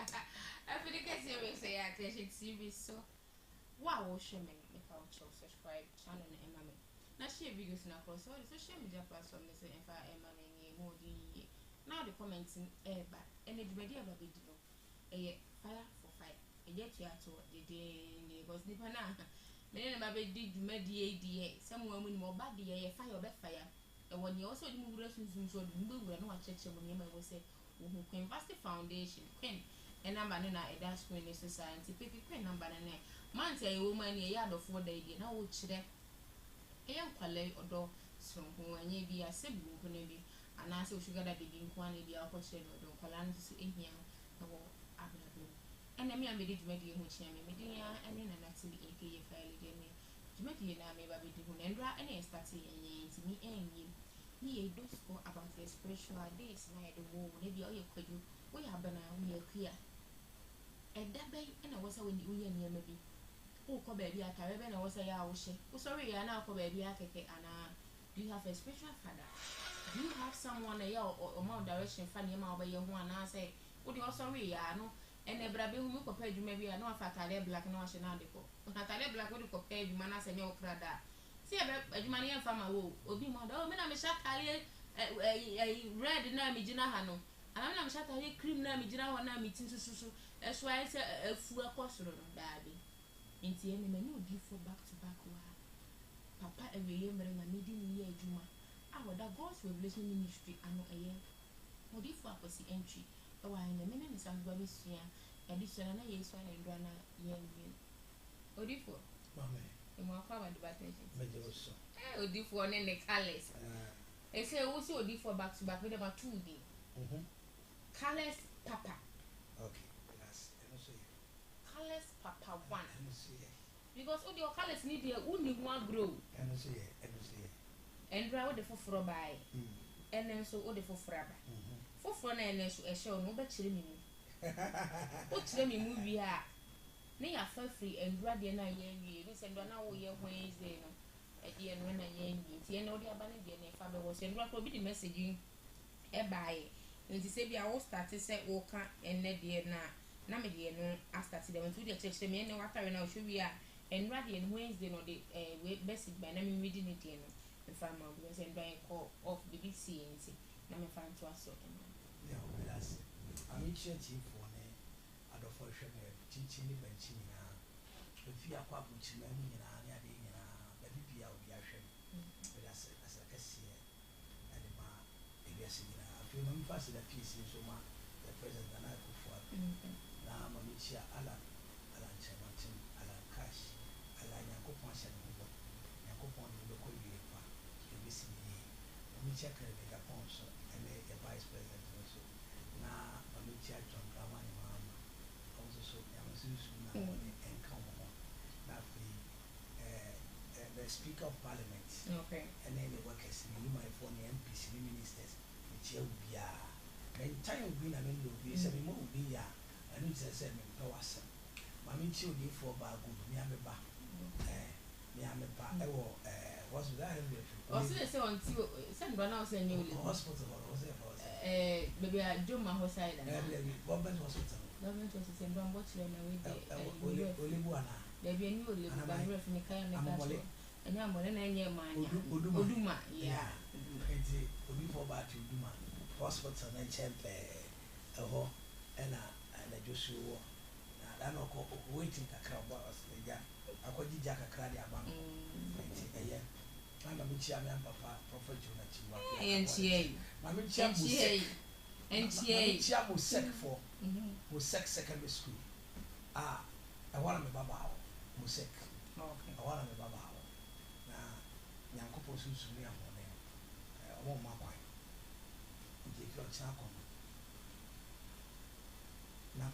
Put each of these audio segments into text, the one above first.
I feel like I say I can see so. Wow, shame me subscribe channel na Emma me. Na share videos na across all the social media platforms me say Emma me more di. Now the commenting but and the media ever be do. Fire for fire. Get you at the day because the pana. Me na ba be di media someone when more bad the fire be fire. And when you also move zoom so the move no check when you will say Queen Vasti Foundation Queen and number na a dash Queen Society pick Queen number na man say woman a yard of 4 days na wo chire e yan kwale odo so ho anya bi asebu ko na bi anase sugar daddy bi nko na bi akọ chire no do kwala no so ehia na wo ablabu ene me amedi dwumadi ho chia me medin ya ene na nati eke file de me dwumadi na me ba bi di ho na ndra ene start yen ntimi enyi ni do score about the spiritual days na the war maybe all your kwaju we have na we akua e da bai ena wo sa we ni nya maybe o ko ba bi akare be na wo sa ya wo hye wo sorry ya na ko ba bi akeke ana do you have a spiritual father do you have someone ya o more direction fa ni ma wo ba ye ho ana say wo di wo sorry ya no ene bra be hu ko pa adwuma bi ya no afa tale black no hye na de ko na tale black wo di ko pa adwuma na se nya wo krada see adwuma ne mfa ma wo obi mo do me na me sha tale red na me gina ha no ana na me sha tale cream na me gina ho na me tin susu eso ai se afu akosoro no da bi nti ene me no di for back to back wa papa ewe mere na me di ni ye adwuma awoda God's Revelation Ministry ano eye mo di for akosi entry e wa ene me na san gba bisua edition na yesu na ndwa na ye nwi odi for amen e mo afa ba di attention mejoso odi for ne colors e say wo si odi for back to back with about 2 day colors papa okay that's say colors papa 1 say because all your colors need there uni one grow say and dry with the foforo by and then so all the foforo ba foforo na ene so e show no ba chire mi mu o chire mi mu wi a ne ya fa free and dry de na ye wi ni se ndo na wo ye Wednesday no e de no na ye wi ti ene o de aba ne de na fa be wo se ndo ko bi di message e bae nti se bia wo start se wo ka ene de na me de no a start de when to de check me ene watare na o hwe wi a and ready and Wednesday no de message by na me reading it no me fa ma because and by call off BBC nti na me fa nto aso yeah that's I'm chief for ne adofo hwe me chichi ni banchi ni na ofi akwa buchi na ni na ne ade ni na ba bibia obi ahwe that's as a kesi and ma ebiasi ni na afi no mfa se da PC so ma the president na akufo na ma mi chia ala chamatin ala cash ala yakopon hye no yakopon no ko wie pa ebisi ni mi check the Japon so and the vice president also na mi check John Dramani Mahama also so yamusu na and come on na the speaker of parliament okay and then the workers ni my phone MPs ni ministers ni chair bia and time we na me no bi se me mo bi ya anu se me pawasa mami chi odi for ba good mi ameba mi ameba e wo what's that also say on ti send ba na say ni hospital or was baby a Joma hospital government hospital ndo mbo chile na we de olibu ana baby ni olibu ba ref ni kaya me ka so enya mo na enye manya oduma yeah enti obi for ba ti oduma hospital na chempe ho na Joshua na ko waiting kakra ba asleja akogija kakra dia ba enti eye na mi chia me papa prophet Jonah Chiwa NTA ma mi chia mo sec for mo sec secondary school I want me baba ho mo sec okay I want me baba ho na nyankopo susu ni amone omo ma kwai ndi kro cha ko na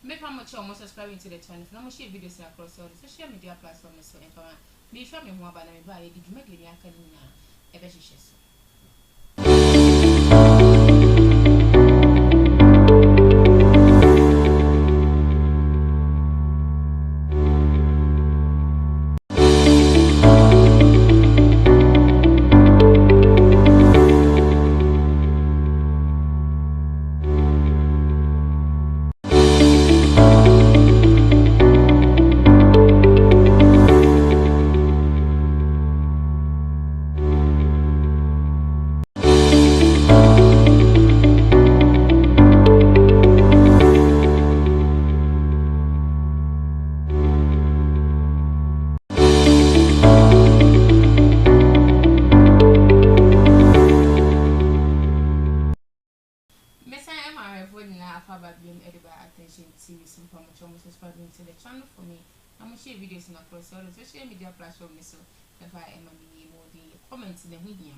make how much almost subscribing to the channel. Now, share videos across all the social media platforms. So, be sure me more about me. Buy did you make any academia? Ever she shares. edible attention TV some from which almost subscribing to the channel for me. I'm gonna share videos in across all the social media platforms. So if I am more the comments in the media.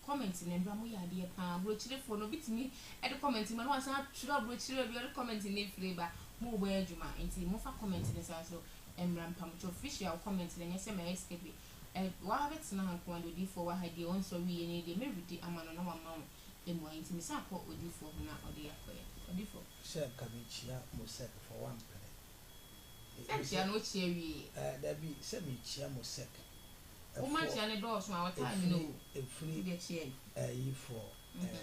Commenting and Ramu Yadia Pam, which for no bit me at the commenting. My once I should have which you're commenting in flavor more where you might and see more for commenting as also and Rampam to official commenting and SMS escape. And while it's now going to do for what I do on so we need the maybe a man on our mount in more intimate support with you for now or the acquaint. Or the for Sir Kamichia Mosek for 1 penny. Thank you, no cherry. There be semi chia Mosek. Oh, my channel doors, my time, you know, a free get chair. For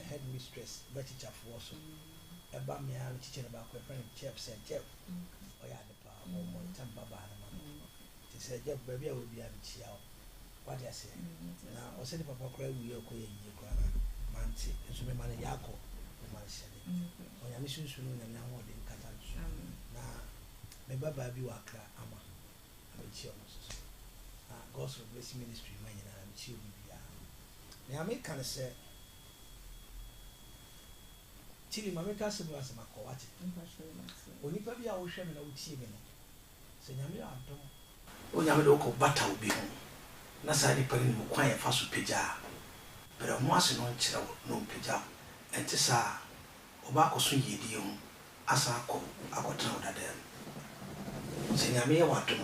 headmistress, Betty Chaff a bamia, teaching about a friend, chaps and Jeff. Oh, yeah, the power, more Tampa Banama. She said, Jeff, baby, I will be a child. What I say now, or send Papa Cray, we are going to Manti, and so many Yako, Marshall. Or Yamishu soon and now what in Catalan. Now, maybe Baby Wakra, Ama, I'm a child. God's Blessing Ministry, man, and she will be. Now, I make kind of say, Chili, my make us a Macawat. When you probably are ocean and old team, say, Yammy, Yamado, butter will be home. Nasadi putting quiet fast with Pija, but a once in one child, no Pija, and Tessa, Obako Swingy Dion, Asako, Aquatown at them. Say, Yammy, what to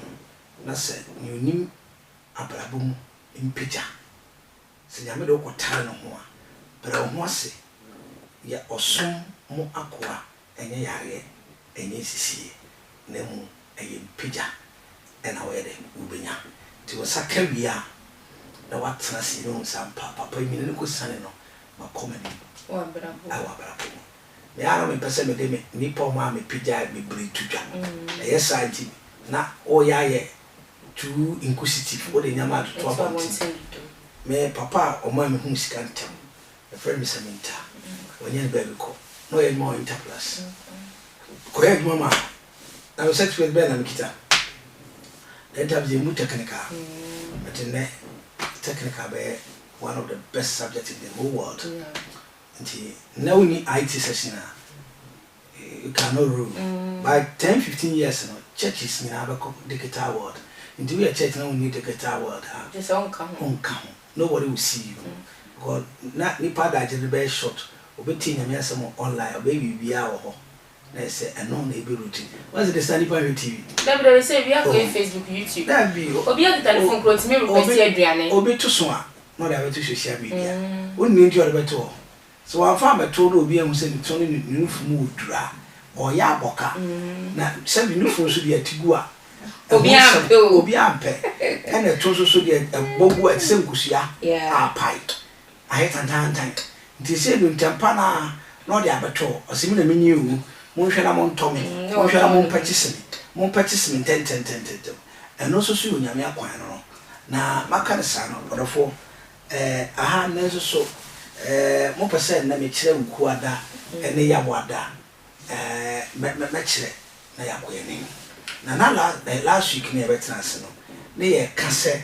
Nasa, you knew. Abrabum in picture. Say, I made a time no but I want say, ya or some more aqua, and ye are and ye see, Nemo, a picture, and our Ubina. To a Sakaria, the what Sanasi knows some papa, pay me no son in my comedy. Our Brabo. The army person of them, Nippon mammy pija be breed to jam. Yes, I did not, oh, yeah. Too inquisitive, what in your mouth to about me, papa or mammy who's can't tell. A friend is a minta when you're baby call, no more interplus. Correct, mamma. I was set with Ben and Kita. Then have the technica, but in there, technica be one of the best subjects in the whole world. And now we need IT session. You cannot rule. By 10-15 years, churches in our digital world. Into your church now, we need a guitar world. Just on come. Nobody will see you. God, not Nipa that is very short. Obeying a some online, a baby be our. They say, and no neighbor routine. What's the study by TV? They say we are going Facebook, YouTube. That be Obia telephone clothes, me request Adriane. Obey to Swan, not ever to social media. Wouldn't need your better. So our farmer told Obia who said it's only new food dry or Yaboka. Now, 7 new foods should be a Tigua. Obiampe, and a toso so a bobo at Semcusia, a pike. I had a time. They said in Tampana, not the abattoir, or similar menu, Monshalamon Tommy, Monshalamon Purchasing 10, and also soon Yamia Quano. Now, Macanisano, or for a hand never so, more percent, Namichel Kuada, and the Yawada, Machile, Nayaquaning. Na last week near Veterans, near Casse,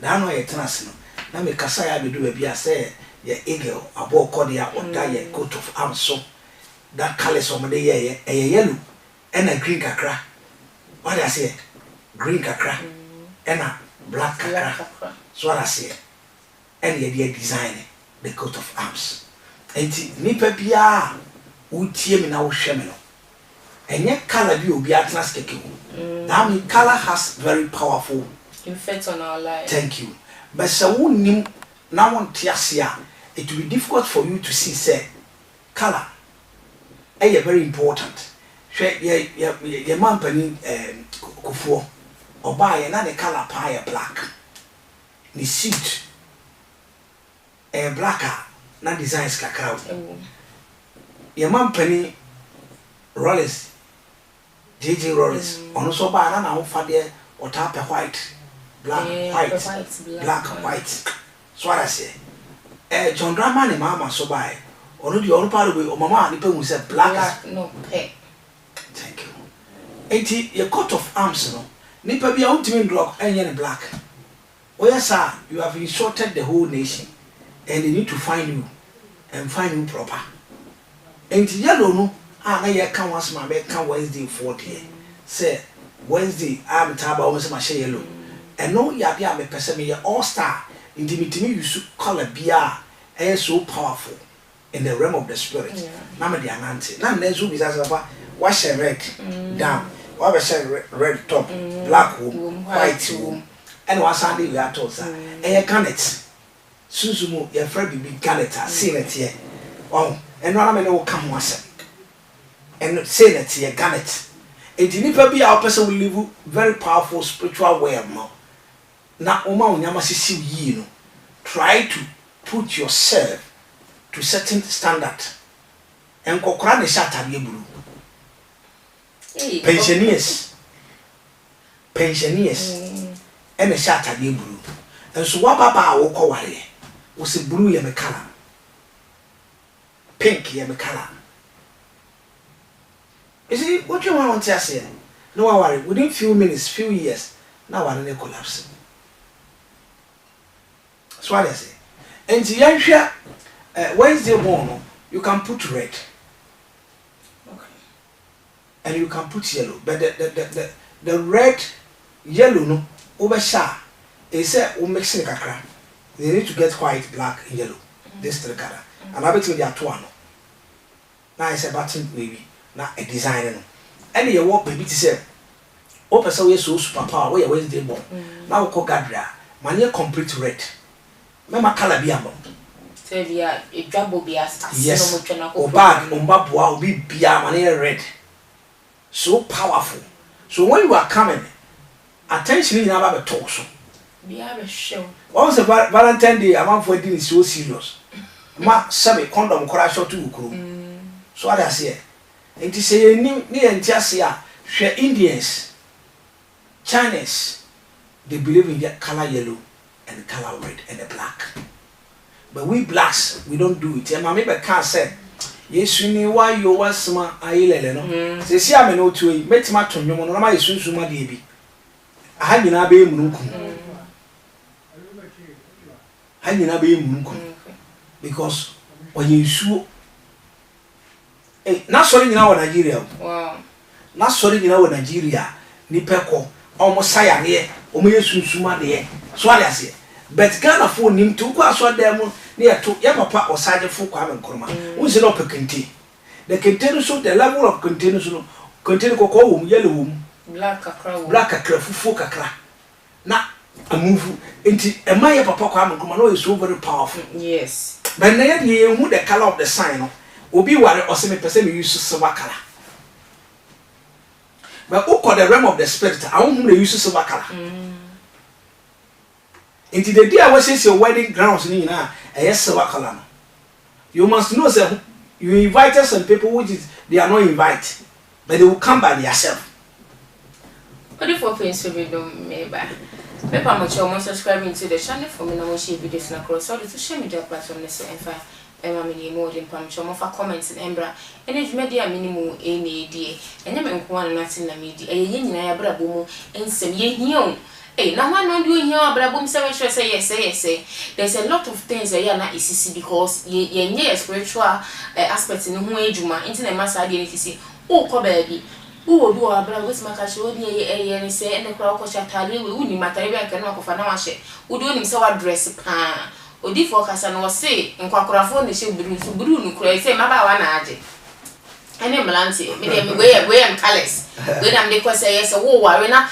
Dano a Transno. Now me Cassaya be do a beer say, ye eagle, a ball cordia or die coat of arms so. That color some the year, a yellow, and a green cacra. What I say? Green cacra, and a black cacra. So what I say? And ye design the coat of arms. And Nipapia would tear me now shemino. And yet color will be at last kicking. That means color has very powerful effect on our life. Thank you. But so wouldn't now on Tiasia, it will be difficult for you to see say color. Is very important. Your man penny kufuo or buy another color pie black. The suit a blacker, not designs cacao. Your man penny Rollins. JJ Rollins, on so bad and I'll find there or tap a white, black, white. So what I say, John Draman and Mama so by, or the old part of it, or Mamma, the people who said black, no pay. Thank you. 80 your coat of arms, no, Nipper be ultimate block and yellow black. Oh, yes, sir, you have insulted the whole nation, and they need to find you and find you proper. And yellow, no. na ye kan once ma be kan Wednesday 40 say Wednesday am taba o se ma share yellow and no ya bia me pese me ye all star intimately use color bia so powerful in the realm of the spirit na me de anante na na zo bi sa what share red down what share red top black womb white womb and one Sunday we are told sir garnet suzumu your friend be garnet see it here oh and one man will come once and say that here garnet it nipa be our person will live very powerful spiritual way no na oma onyama sisi yi no try to put yourself to certain standard and kokora ne shata be buru pensioners and a shata be buru and so what baba wo ko ware wo se blue ye me color pink ye me color. You see what you want to say no worry within few minutes few years now one will collapse. So what I say and the Wednesday morning you can put red and you can put yellow but the red yellow no over sha is we mix it kakra. They need to get white, black, and yellow. This three color. And I bet you they are two ano. Now it's a button baby. Now a designer. Any you walk baby to say, oh person we so super power. Where Wednesday born. Now we call Gadra. Mania complete red. Mama color be among. So be a jumbo be as yes. Obag umbabwa ubi bia mania red. So powerful. So when you are coming, attention in our talk so. Be a show. Once a Valentine Day, a man for dinner is so serious. Ma sabe condom crash or two crew. So what I say, and to say near and just share Indians, Chinese, they believe in that color yellow and color red and the black. But we blacks, we don't do it. And my neighbor can't say, yes, you know why you was some island. They say, I'm no to it, met my tongue, no matter soon to my baby. I had been a baby munkum. I didn't be munkum because when you show, not sorry in our Nigeria. Wow. Not sorry in our Nigeria. Ni peko almost saya here. Omo suma there. So I say, but Ghana phone him to go so them near to Yamapa or Sergeant Fuku and Kurma. Who's an open contain? The container so the level of containers contain cocoa, yellow, black a crow, black a crap, fuka crack. Now a move into a Maya Papa Kurma is so very powerful. Yes. But now you the color of the sign will be what or semi percent use silver color. But who call the realm of the spirit? I won't use silver color. Into the day I was saying your wedding grounds in a silver color. You must know that you invited some people which is they are not invited, but they will come by themselves. What if we things we do maybe? Maybe I'm almost subscribing to the channel for me now share videos across all the social media platforms and find more than permission for comments and embra and if media minimum any day and you one nothing la media a yin na ya brabomu and some yin now one on doing here brabum say yes there's a lot of things that are not easy because ye spiritual aspects in who ejuma internet mass identity see oh ko baby who do abra with makashi odi e say and crowd ko chatale we uni material kan ko fa na wa she wo do nim say wa dress pa odi focus and was say nkwakorafo ne she buru no kura say maba wa na age ene mlanti me dey me we am colors we am dey ko say yes wo ware na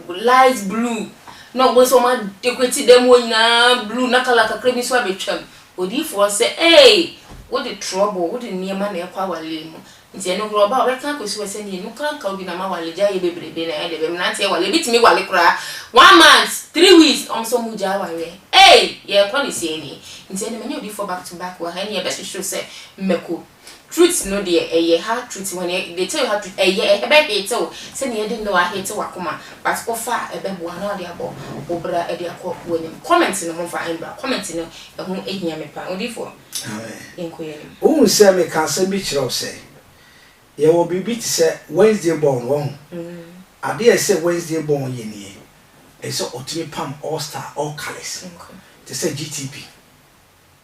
light blue no go so ma decorate dem wo na blue na color kakra mi so abetwam odi for say hey what the trouble what the niema na ekwa wale mu nti eno gro ba we kan ko si we say ni no kan ka obi na ma wale ja ye bebrebe na e de be mlanti e wale bitimi wale kura 1 month 3 weeks so mu ja wale hey ye kwa ni say ni nti eno me odi for back to back wa ha ni e be show say mmeko truth no de hard truth when they tell you how to be hate say you didn't know I hate wakoma but offer ebe bo na de abo obra e de akọ woni comment no mo fa embra comment no e ho ehia me pa odi for enkoye ni o say me kan say bi kire o say ye wo bibi ti say Wednesday born wo ade e say Wednesday born ye ni e say otimi pam all star all colors te say GTP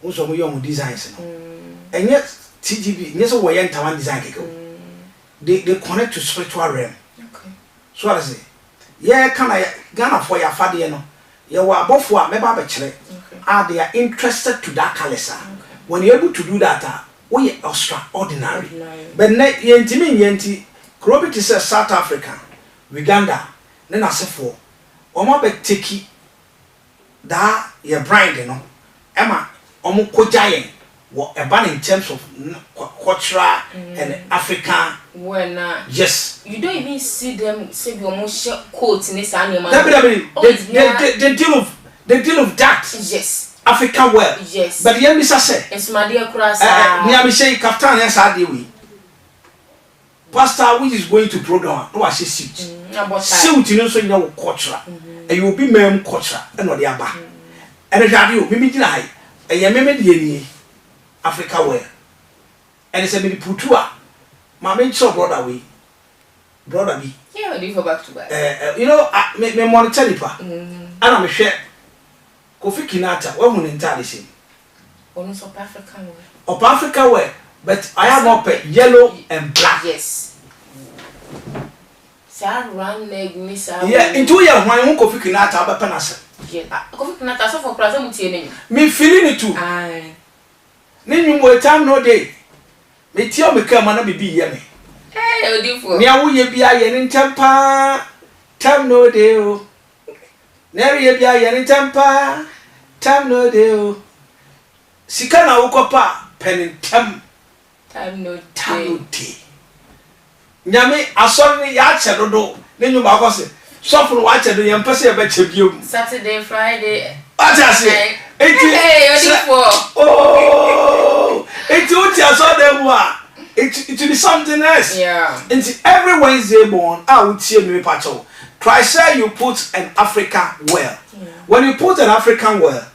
wo so mo yo mo designs no enye TGB yes we enter one design they connect to spiritual realm. Okay. So I say yeah can I Ghana for your FADA no you are OBOFOUR meba be kire they are interested to that calendar. When you're able to do that we are extraordinary. But ne yenti Krobi to say South Africa, Uganda, then asefo omo be take that your brand you know Emma omo kojayen what about in terms of cultural and African when yes you don't even see them say you almost quote in this animal they deal of that yes African well yes but yeah Mr. say it's my dear Kurasa me am say captain yes we pastor which is going to program no was suit suit you know so you culture and you will be mem culture and no dey aba and radio me gina hai e ye me dey ni Africa well and say me putua my main show brother we brother be yeah we go back to back you know me monitor lipa and am hwe Kofi Kinata we hu ntade se onu so African way of Africa way but I have up yellow and black yes sa run leg ni sa yeah into your hwan hu Kofi Kinata abepa na se yeah Kofi Kinata so for plaza mutie na me feeling it too ai ni nyum time no day me tie o me ka ma na bibi ye me odifo me awo ye bia ye ni ntempa time no day o na ye bia ye ni ntempa time no day o sika na wokopa pentem time no day nyame asori ya chedodo ne nyum akose sofo no wa chedo ye mpese ye be chebiom Saturday Friday atase odifo oh it so dem wa it be something else yeah and every Wednesday born out tie me pacho TRACEY you put an African well when you put an African well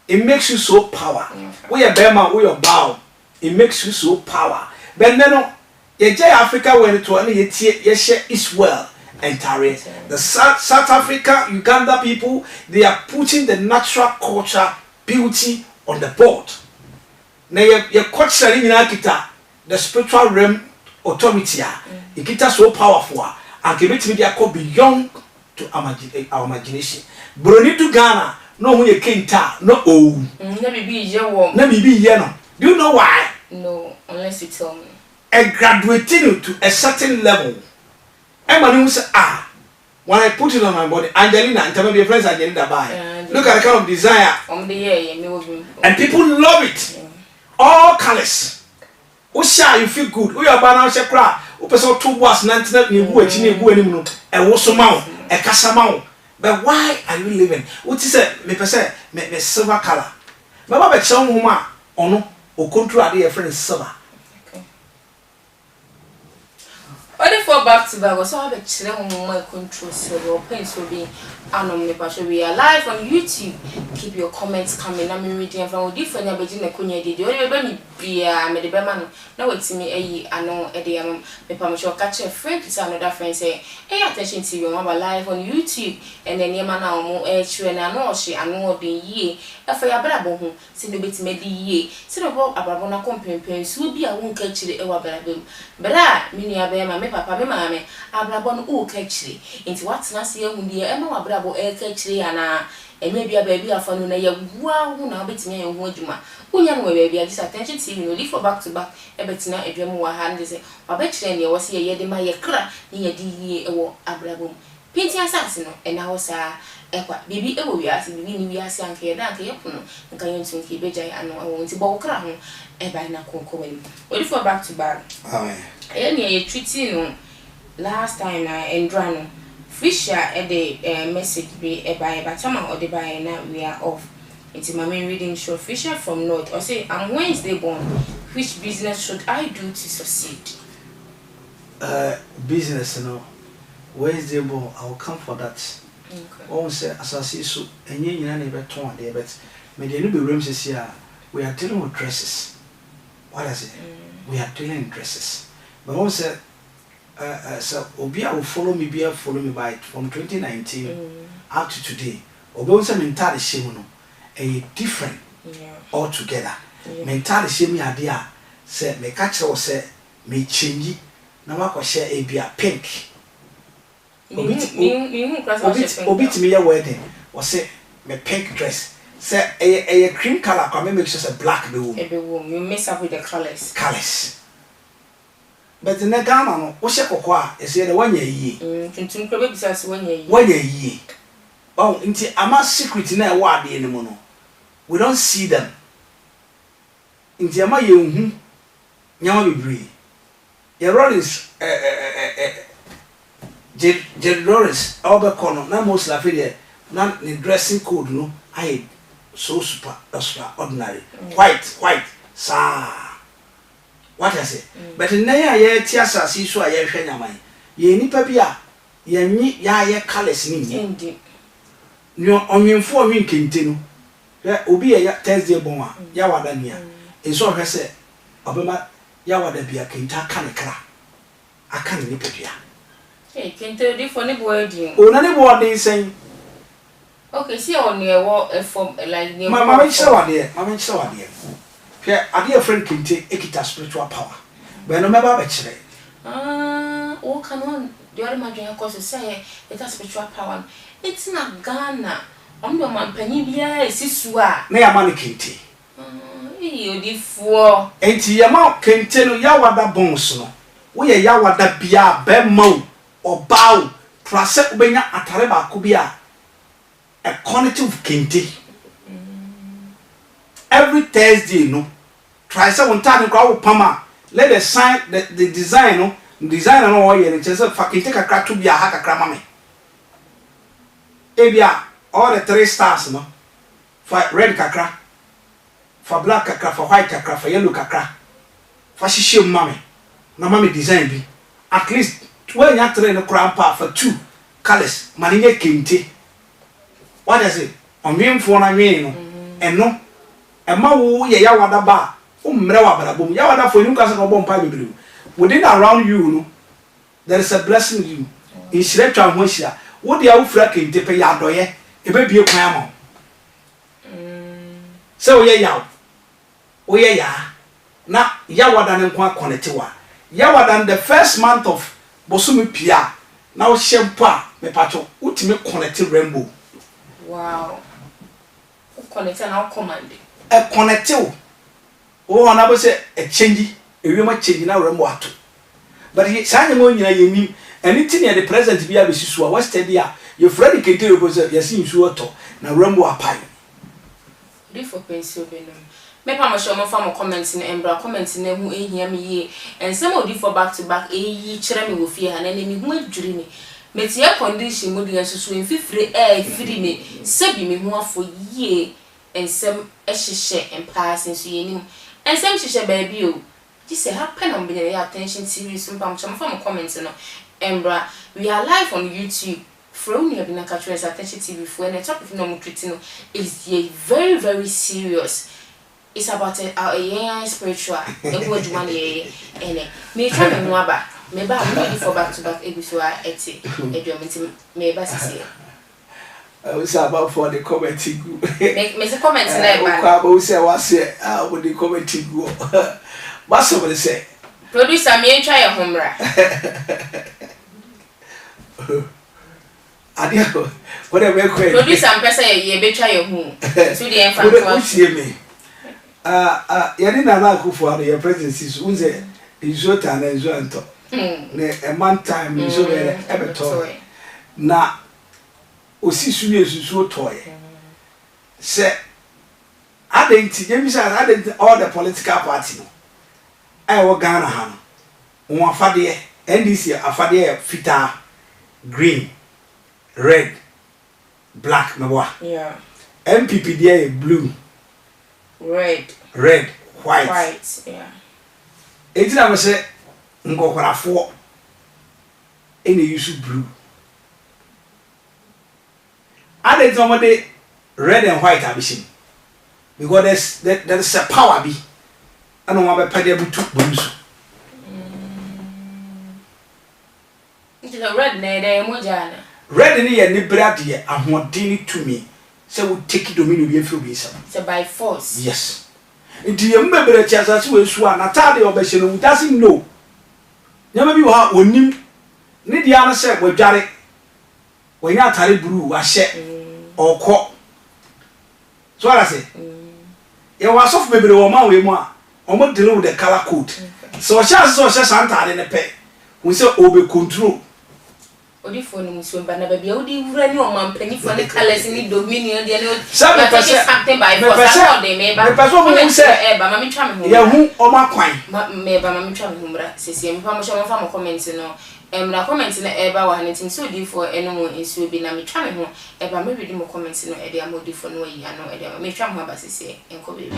it makes you so power we are bema we are bow it makes you so power but no ye jay Africa when to any ye tie ye share is well entirely the South Africa Uganda people they are putting the natural culture beauty on the board na ye culture ni nyina kita the spiritual realm authority it kita so powerful and can make media go beyond to our imagination broni to Ghana no hu ye kenta no na bibi ye wo na bibi ye no do you know why no unless you tell me graduating to a certain level Emma say when I put it on my body Angelina and tell me your friends Angelina buy look at the kind of desire and people love it all colors Osha you feel good we are banana she cry o person two boss 99 ni gu achi ni gu anim no e wo so ma wo e kasa ma wo but why are you living what is me person me silver color baba be chew ho ma ono o control ade your friend silver only for back to back so have a chile my control so pain so be anom me passion we are live on YouTube keep your comments coming na me reading from different abeji na konya dey only be me bia me de be ma no na wetimi ayi ano e de am me pa me catch a friend to another friend say hey attention to you our live on YouTube and then yema na omo e chire na no she ano odin yie e fa ya brabo ho se no betime di yie se no bo abrabo na kompempen so bi a won ka chire e wa brabo bra me nua be ma me papa me maame abrabo no o ka chire enti watena se ehun die e ma wa brabo e ka chire ana enye bia ba bia fa no na ya gwa hu na betime ye ho adwuma unya no we bia just attention TV no live for back to back e betina edwam wa ha ndese wa be chire ne wo se ye de ma ye kra ne ye di yie e wo abrabo pinti asase no e na ho sa ekwa bibi e wo wiase bibi ni wiase anke da anke yepono nka yentu nke beja ano wo nti bo kra ho e ba na konko wani we live for back to back amen e ne ye treaty no last time na endra no Fisher e the message be e by batama or the by na we are off. It's my main reading show Fisher from North. I say I'm Wednesday born. Which business should I do to succeed? Business no. Wednesday born I will come for that. Okay. All say asasi so enye nyina na be ton there but me dey no be room say here we are dealing with dresses. What I say? We are dealing with dresses. But all say so Obia will follow me by from 2019 up to today. Obia mental shame no a different altogether. Mental shame idea say me catch or say me change na wako share a bia pink obit me ya wedding or say me pink dress say a cream color come make sure say black be wom you mess up with the colors but in the Ghana no wo she kokwa e say the wanya yie tuntum kro be bisa se wanya yie oh nti ama secret na e wa ade ni mo no we don't see them nti ama ye hu nyama bebre ye Lawrence Lawrence Obekono na most la fide na the dressing code no I so super extraordinary white sa what I say but na ye ti asase so aye hwe nyaman ye nipa bia ye nyi ya ye colors ni ndi nyo onwemfo onwen kente no obi ye Thursday bon a ya wada nia enso hwe se obema ya wada bia kenta kan kra aka ni pedua kente di for ne boy di o na ne boy di sen okay see on your wall form like ne mama nche wade hwe ade friend kente ekita spiritual power but no meba be kire o kanon the other man join cause say it has spiritual power it's not Ghana on do man pani bia esisu a na ya man kente odifo enti ya ma kente no ya wada bons no wo ye ya wada bia be ma obaw trase ubenya atare ba ko bia a cognitive kente every Thursday no try say one time ko pama let the sign the design no designer no wo ye ne chese fa kente kakra to bia ha kakra mame ebia all the 3 stars no for red kakra for black kakra for white kakra for yellow kakra for shishe mame na mame design bi at least when you train the crown part for 2 colors manine kente what is it onwemfo na nwen no eno ema wo ye ya wada ba umre wa barabom ya wada fo nyuka se no bompa bebre within around you no there is a blessing in you in shirtwa ho hia wo dia wo fra kente pe ya doye ebe bie kwan ama se wo ye ya wo ye ya na ya wada ne kwa connect wa ya wada the first month of bosumi pia na wo shempa me pacho utime connect rainbow wow o connect na o command e connect o na bo se e change ewema change na rainbow ato but sanya mo nyina yenim anything ya the present bia be sisu a what steady a your friend kente yo bo se yesi nsu oto na rainbow apai dey for Pennsylvania me pa mo show mo fa mo comment na embra comment na hu ehia me ye ensem odi for back to back eyi kire me wo fie ha na me hu adwuri ni metia condition mo di enso so enfifire firi me sebi me hu afo ye ensem ehihye empass enso ye nim ensem hihye ba bi o ji se happen on be attention series mo pa mo fa mo comment no embra we are live on YouTube from near Binaka Trace attention TV for and the topic no mo treat no is very very serious. It's about a spiritual and what you want and me try me nwaba me ba me ready for back to back episode eti edwamenti me ba sisi we say about for the commenting group me say comment na ba kwa we say what say we the commenting group but somebody say producer me try your homra adia whatever we call producer am pesa ye be try your home so the enfant me yari NAANA akufo ano your presidency so unze izota na izonto ne a man time izo bere ebeto na osisu yesusu otoye se adenti yemisa adenti all the political party no ai wo Ghana ha no won afade NDC afade fita green red black mewa yeah MPP there blue red white yeah etina me se ngokorafo ene use blue ade tomode red and white abishim because there is a power bi ana wa be pade butu bonsu into the red na dey mo jana red ni ye ni brade ahoden to me say we take dominion bi afro bi sam so by force yes nti ye mbebere chiasase we su a natade obehye no doesn't know nyama bi wa onim ne dia na se wadware wanya atare buru wa hye okọ so ala se ye wa sof bebere wo ma we mu a omo deal with the color code so hye santade ne pe we say obe control odi phone musu mba na bia odi wura ni o mampani phone colors ni dominion dia no something by force I dey me ba me say ba mama twa me ho ya hu o makwan me ba mama twa me ho mra sesi mpa mo show fa mo comment no na comment na e ba wa hanetin so odi for eno mo nsu bi na me twa me ho e ba me read mo comment no e dey amodi for no yi ano e dey me twa me ho ba sesi enko be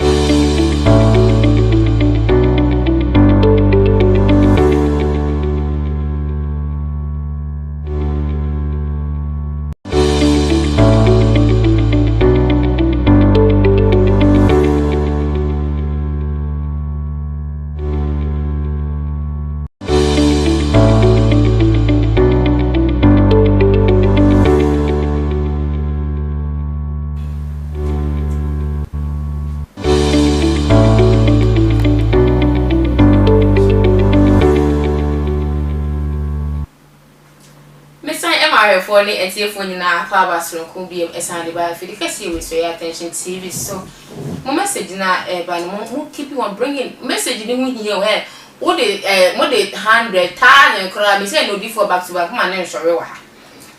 for ni etiefo nyina fa basronko biem esande ba fi dikasi we so your attention TV so mo message na ba no mo keep on bringing message ni hu hiye we wo de 100,000 kra me say no di for back to back man na nhwore wa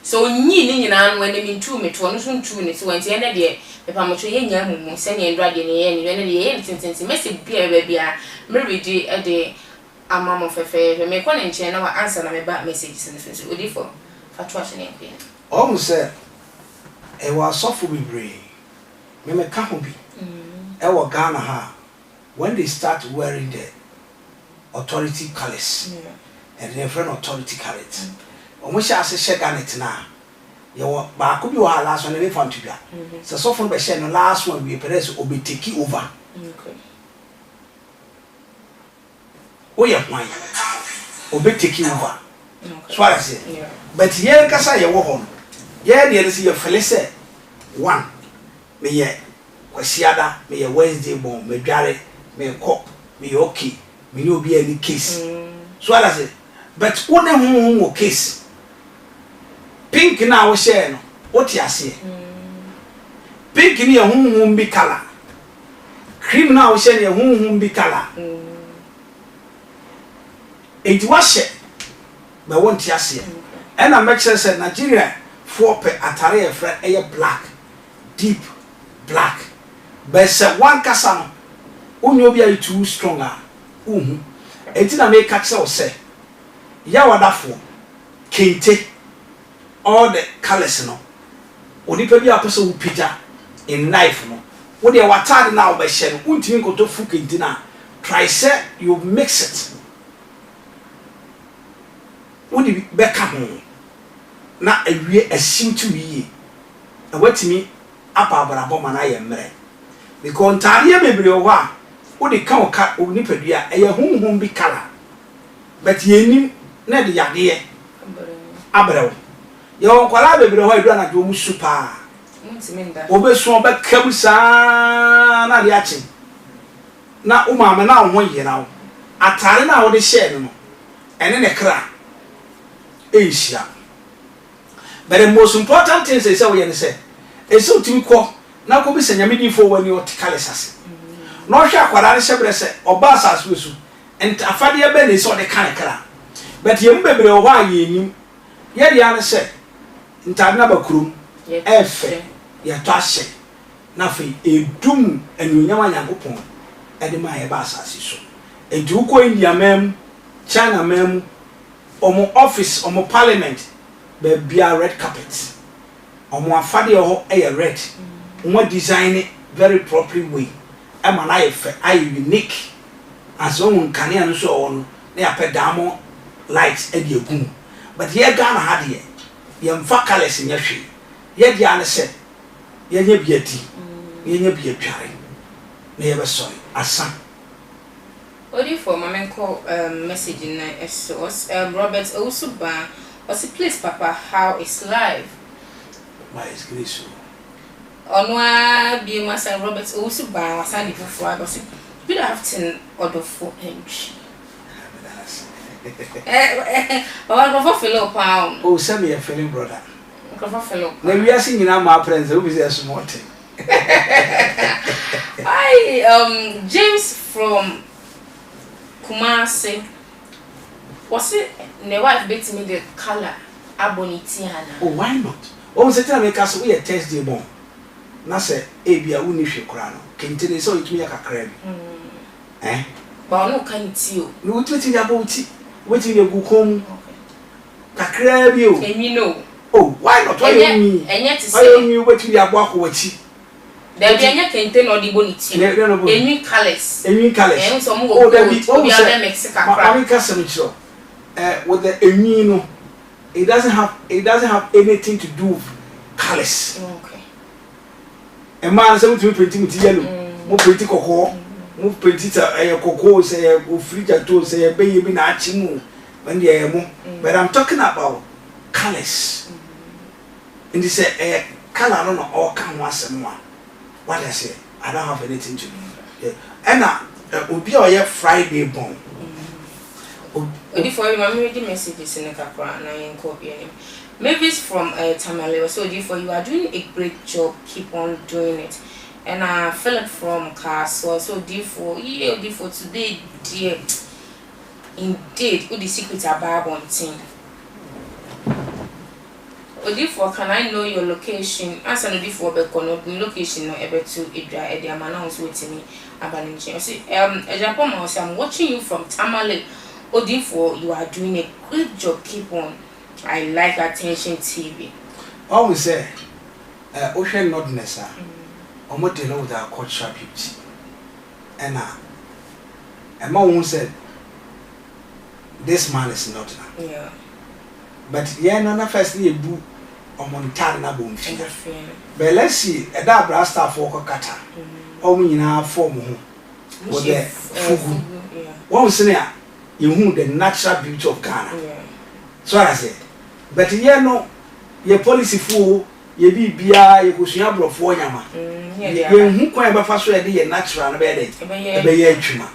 so nyi ni nyina no ene mi ntu me to no so ntu ni so wanti ene de me pa mo cho ye nya mumu se ne ndra de ne ye ni ene de ye tintinti message bia bia me read e de amamo fefe me ko ne nche na wa answer na me ba message so odi for say e was soft be brave. Me can't be. E Ghana ha when they start wearing the authority colors and different authority colors. Almost as a shake on it now. You ba could be our last one and found to be. So for the share the last one we press will be taking over. Oh yeah, why? Will be taking over. So I say, but here kasa ye wo hon ye de se ye fele se one me ye kwasiada me ye Wednesday bon me dware me ko me okay me no be any case so I say but one hu case pink na wo share no what ya say pink ni ye hu bi color cream na wo share ye hu bi color enti wa share but won't ya see and I make sense Nigeria for pe atare e friend e black deep black but say one kasa no onye obi are too stronger enti na make catch say ya wadafo kente all the colors no oni pe bi apeso wo pija in knife no wo de watade na wo be hye no untimi nkoto fu kente na try say you mix it wodi beka ho na awie asim tu yi e watimi apa abrabo mana ye mre because ntare bebre wo a wodi ka oka onipadua e ye hunhun bi kala but yenim na de yade abrewo ye won kwala bebre ho adua na do mu super muntimi nda obesu obeka sa na de achi na umama na ho yira atare na wo de share no ene ne kra Asia. But the most important thing is we say, it's so to call now could be sending for when you're Ticalis. No shall quadra say, or Bassas Wusu, and Afadia Ben is all the kind of car. But you remember why you yet the answer said, in Tanaba Krum, F. Yatashe, nothing, a doom, and you know, Yapon, and my Bassas is so. A Duco India mem, China mem. Omo office omo parliament be bia red carpet omo afade ho red omo design it very properly way e ma na unique as on kania no so on na ya pedamo lights e de egum but here Ghana ha de ye mfa colors nya hwe ye dia na se ye nya biati ye nya bia tware na ye be sorry asa Odi for mamenko message in SOS Robert OWUSU was please papa how is life by his grace onwa bi masa Robert OWUSU was sandi fufu was Good afternoon, OBOFOUR Entry. Fellow pound. Oh, send me a feeling brother. Fellow. Now we are singing my friends, who is a small thing. Hi, James from Kumasi. Was it the wife bet me the color abonitiana? Oh, why not? Oh, certain make us we a test day bomb. Nasa Abia Unishi Crano. Continue so it me a crab. Eh? But no kind you. No, waiting about it. Waiting you go home. Crab you. And you know. Oh, why not? Why me? And yet, why you waiting your walk with it? There be any contain or the bonity. Any colors. Any colors. And some more. Oh, there be other Mexican. With the Emino, it doesn't have anything to do with colors. Okay. A man said to painting with yellow, more pretty cocoa, more pretty cocoa, say a fridge to say a baby nachimu when they are more. But I'm talking about colors. And they say a color on all can once and one. What I say, I don't have anything to do. And will be our Friday bomb. For you, I'm reading messages in the Capra and I am copying. Maybe it's from Tamale. So, for you are doing a great job. Keep on doing it. And Philip from Castle. So, for today, dear. Indeed, who the secrets are Bible thing. For can I know your location? As an for Becono, the location no ever to Idra Edia Manons waiting me about Japan. I'm watching you from Tamale. For you are doing a good job. Keep on. I like Attention TV. Always say, Ocean not Nessa. Almost deal with our cultural beauty. And Mom said, this man is not. Yeah. But yeah, no, firstly a book on Montana bone. But let's see, a dark brass star for Kata. Only in our form. Was there Fugu? One senior, you who the natural beauty of Ghana. So I said, but yeah, no, your policy fool, ye be beer, you could see a bro for Yama. You who quite a fast ready and natural bed, a bay chuma.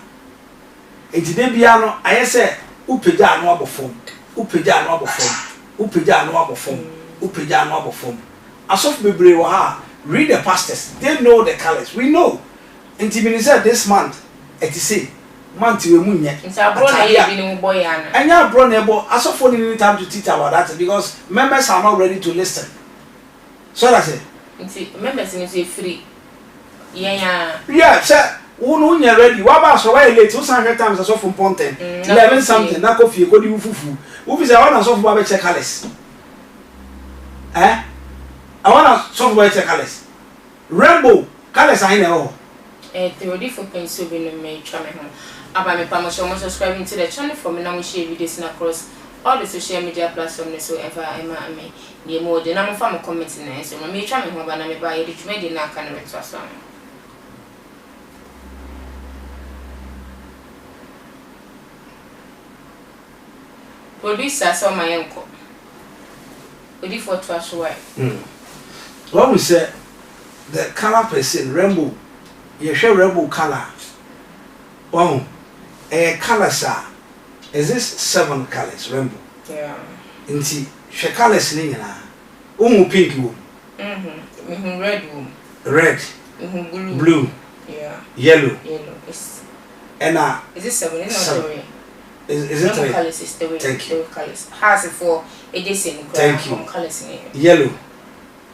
It's the piano, I said, Upeja no abofom. Upeja no abofom. Upeja no abofom. Upeja no abofom. As of bebre wa ha, read the pastors. They know the colors. We know. Ebenezzer this month, say month we munye. It's a bro na ye boy ana. Anya bro na ebo as of only need time to teach about that because members are not ready to listen. So that's it. Members need to free. Yeah, sir. Who no ready? What about so why late? 200 times as of from Ponten. 11 something. Na coffee ko di fufu. Who is I want so for check colors. I want so for check colors. Rainbow colors are in all. The ready for pencil in me try me home. About me promotion subscribing to the channel for me now we share videos across all the social media platforms so ever me. The more the number from commenting there so me try me home but na me buy it me dey na kan me to so. Producer saw my uncle. Ready for SCHWAR. What we say, the color person, rainbow, you show rainbow color. Oh, a color, sir. Is this 7 colors, rainbow? Yeah. Inti, she colors in pink room. Red room. Red. Blue. Yeah. Yellow. And is it 7? It's not 3. Is it 3? Colors is the way. Thank you. Colors. Has it for a decent thank you. Colors in it. Yellow,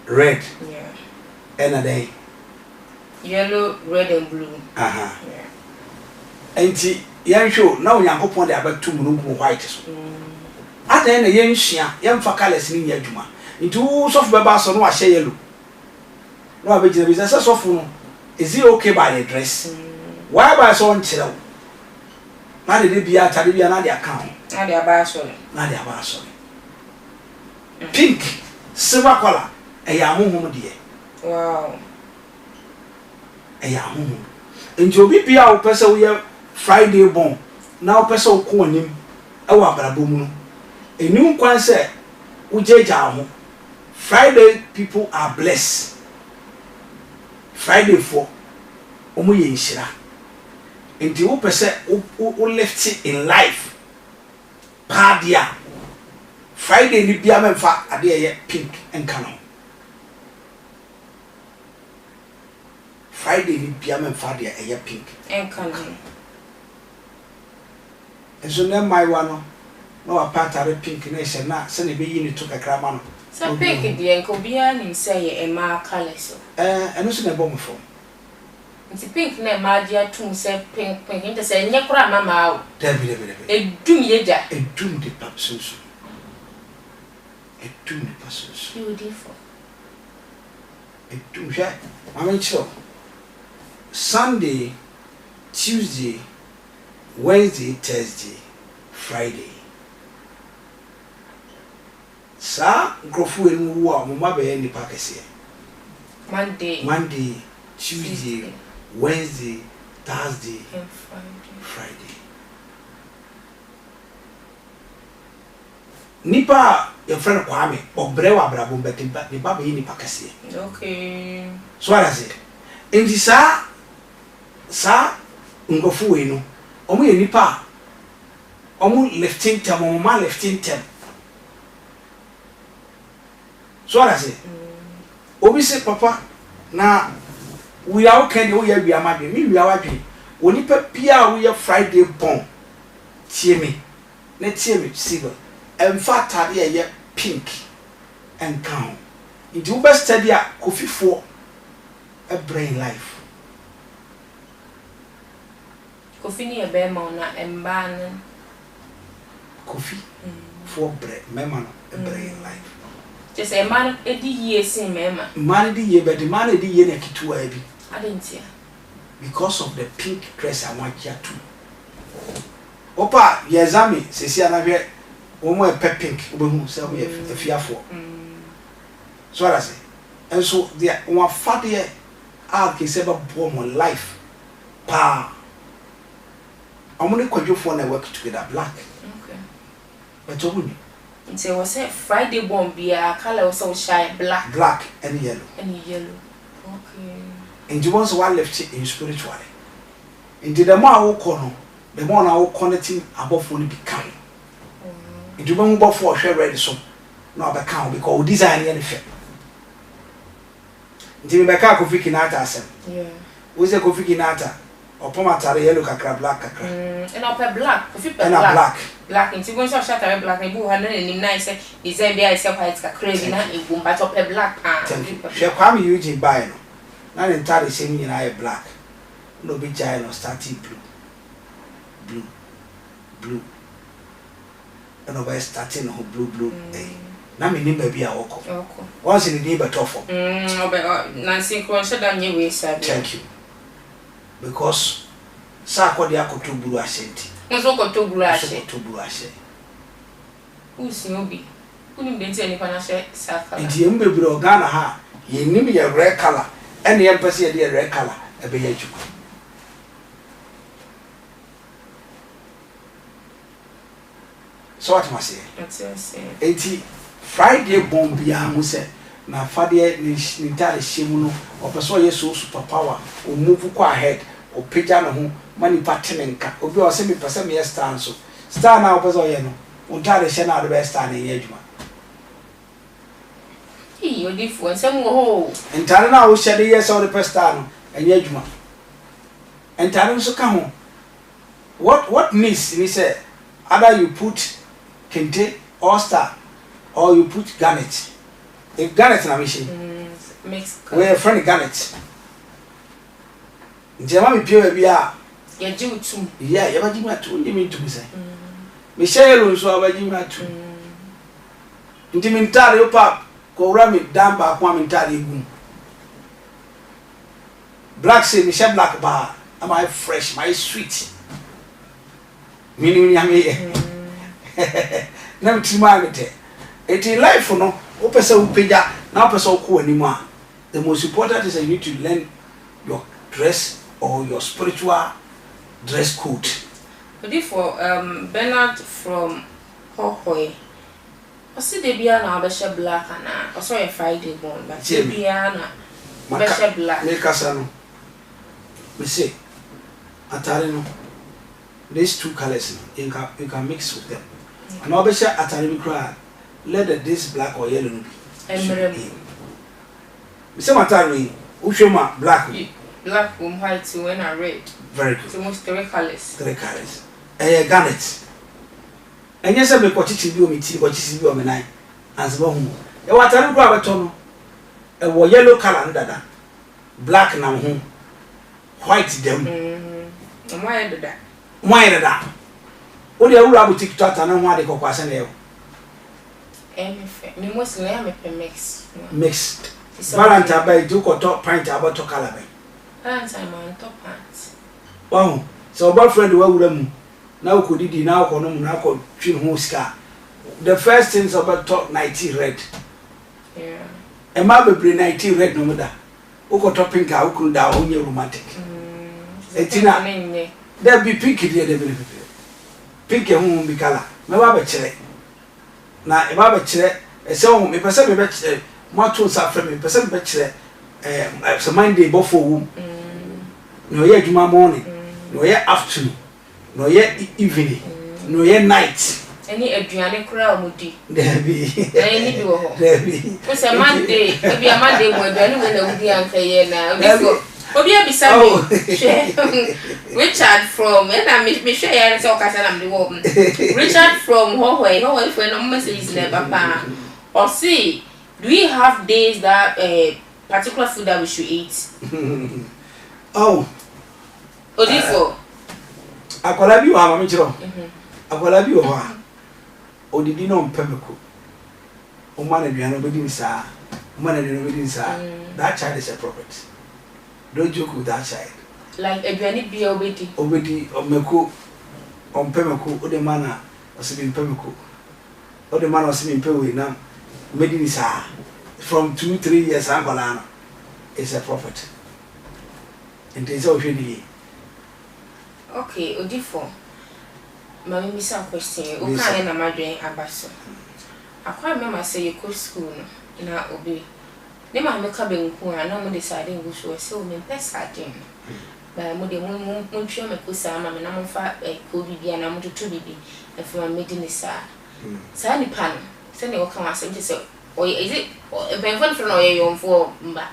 red. Yeah. And a day. Yellow, red, and blue. Yeah. And young show now young upon the about 2 white. At the end, a young shia, young for colors in Yajuma. Into soft babas on what share yellow. No, I bet you is a soft one. Is it okay by the dress? Why by so on chill? Now they be at Taribia Nadia account. Nadia Basol. Nadia Basol. Pink, silver color, a yamu dear. Wow. A yamu. And you'll be our person we have Friday born. Now, person calling him our Barabumu. A new one said, Ujajamu. Friday people are blessed. Friday for Omuye Shira. Nti wo pese wo lift it in life. Padia. Friday ni bia memfa ade ye pink enka no. Friday ni bia memfa ade ye pink enka no. Enso na mai wa no. No apatare pink na she na se na be yi ni to kakra ma no. So pink de enka bia ni say ye ema color so. Eno so na bo me fo. Nti pink na ma dia tum say pink inte say nye kura mama o. Debi. Edum yeja. Edum de papsusu. Edum de papsusu. Beautiful. Edum je. Mama ncho. Sunday, Tuesday, Wednesday, Thursday, Friday. Sa grofu enu wo a mo ma be ni pakese. Monday, Tuesday, Wednesday, Thursday, and Friday. Nipa your friend Kwame obrewa brabo betimba ni baba yi nipa kase. Okay. So what I say? Enti sa ngofu we no. Omo ye nipa. Omo lifting term, omo ma lifting term. So what I say? Obi say papa na we are okay we are amade me we are wadwe. Oni pa pia we are Friday born. Tie me. Na tie me silver. Emfa tade ye pink and gown. It will best study a coffee for a brain life. Coffee ni ebe ma na emba na coffee for bread mema a brain life. Just a man edi ye sin mema. Man di ye but the man edi ye na kitu abi. I didn't hear. Because of the pink dress I want you to. Opa yezami sesi anahwe omo e pink obehu say we e fiafo. So what I say? And so the one father are can say about born life. Pa. I'm only quadruple na work together black. Okay. But obuni. It was a Friday born be a color also shine black. Black and yellow. Okay. And you want one left in spiritually. And the more I no, the more I will connecting above when it become. And you want to for share ready so no account because design anything. Nti mbeka kofi kinata asem. Yeah. Wo se kofi kinata opoma tare yellow kakra black kakra. And up black. Kofi pe black. Black nti go so shata black e bu ha na nim na ise design bia ise white kakra bi na e bu mba to pe black ah. She kwam Eugene buy no. Na ne tare se nyina e black. No be jai no starting blue. And over starting no blue. Na me ni baby a woko. Once in the day but offer. Nancy Cronshaw than you way, sir. Thank you. Because Sako de Akoto Buru Ashanti. Also got to Brush. Who's Nobi? Who didn't any financial Saka? And the Mbebro Ghana ha, ye name me a red color, and the embassy a red color, a beju. So what must I say? 80 Friday bomb bia mu se na fade ni ntare shemu no opeso ye so super power o move kwa ahead o pija no ho mani patenenka obi o se me pese me star so star na opeso ye no ntare she na do star na ye adwuma o difu nsem wo ho ntare na wo shede ye so the star no enye adwuma ntare so ka ho what needs ni say either you put kente or star or you put garnet. If garnet na machine, mix. We are friend garnet. Njema mi pio ebi a. Ya jiu tu. Yeah, ya baji matu ndi mi tu bisa. Mi share lo so abaji matu. Ndi mi ntare opa ko ura mi damba kwa mi ntare egum. Black say mi share black ba. Am I fresh, my sweet. Mini nyame. Na mtima agete. It in life no opese upeja na opese okwo animu a the most important is that you need to learn your dress or your spiritual dress code. But if for Bernard from Hohoe osi de bia na obeshe black na oso ye Friday born but de bia na obeshe black me kasa no me say atare no these two colors you can mix with them and obviously atare bi kra let this black or yellow no be say atare we ushoma black white when I red very good so most three colors garnet enye se be ko chichi bi o mi ti ko chichi bi o mi nai anse ba hu e watare kra beto no e wo yellow color ndada black na hu white dem why da o de awura bu TikTok ta na hu ade kokwa se na e me mostly am a mix Valentine by do ko top pint about to color by Valentine man top pants wow so boyfriend wa wura mu na ko didi na ko no mu na ko twin hu ska the first things about top 90 red e ma bebre 90 red no mu da o ko top pink a o kun da o nye romantic etina there be pink there there be pink hu bi kala me ba be kire na e ba be kire e se o me pese me be kire mo to sa frame me pese me be kire so Monday before wom no ye juma morning no ye afternoon no ye evening no ye night any aduane kura omudi there be any bi wo ho there be o se Monday e bi a Monday mo aduane we na wudi anka ye na obi abisa me Richard from and I me share ya so kasa na me wo Richard from Hohoi for no message na papa or see do we have days that particular food that we should eat odifo akola bi wa ma me kiro akola bi wa odidi no mpemeko o ma na duano be din sa o ma na duano be din sa that child is a prophet. Don't joke with that child. Like aduane bia obedi omeko ompemeko o de mana o se bi mpemeko o de mana o se bi mpewe na medini sa from 2-3 years angola no is a prophet. And they say oshedi. Okay, odifo. Mami mi sa question. O kan na madwen abaso. Akwa mema say you go school no na obi ne ma meka be nku na mo decide ngo so so me pesa den ba mo de mo twa me ko sa ma me na mo fa KOBI bia na mo tutu bibi e fa me di ni sa ni pan se ne o kan asem se o is it ben fon fo no ye yon fo mba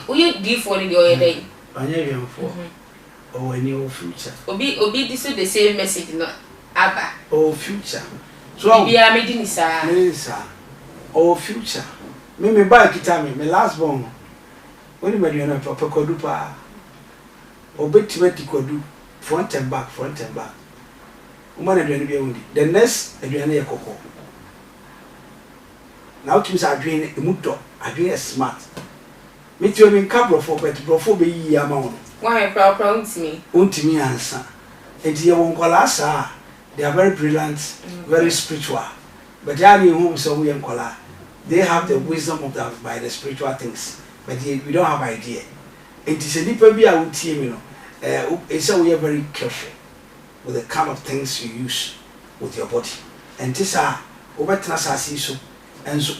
o ye di fo ni o ye dey anya yon fo o any o future obi this is the same message no aba o future so bia me di ni sa o future me buy kita me last born when you me na papa kodu pa obetimati kodu front and back umana do be wundi the next aduane ye kokko now to say adwene emudo adwene smart me ti o me kabro for but brofo be yi ama won why proud untimi ansa enti ye won kola sa they are very brilliant very spiritual but ya ni home so we enkola. They have the wisdom of that by the spiritual things, but we don't have idea. It is a deeper be our team, you know. It's we are very careful with the kind of things you use with your body. And this are over so and so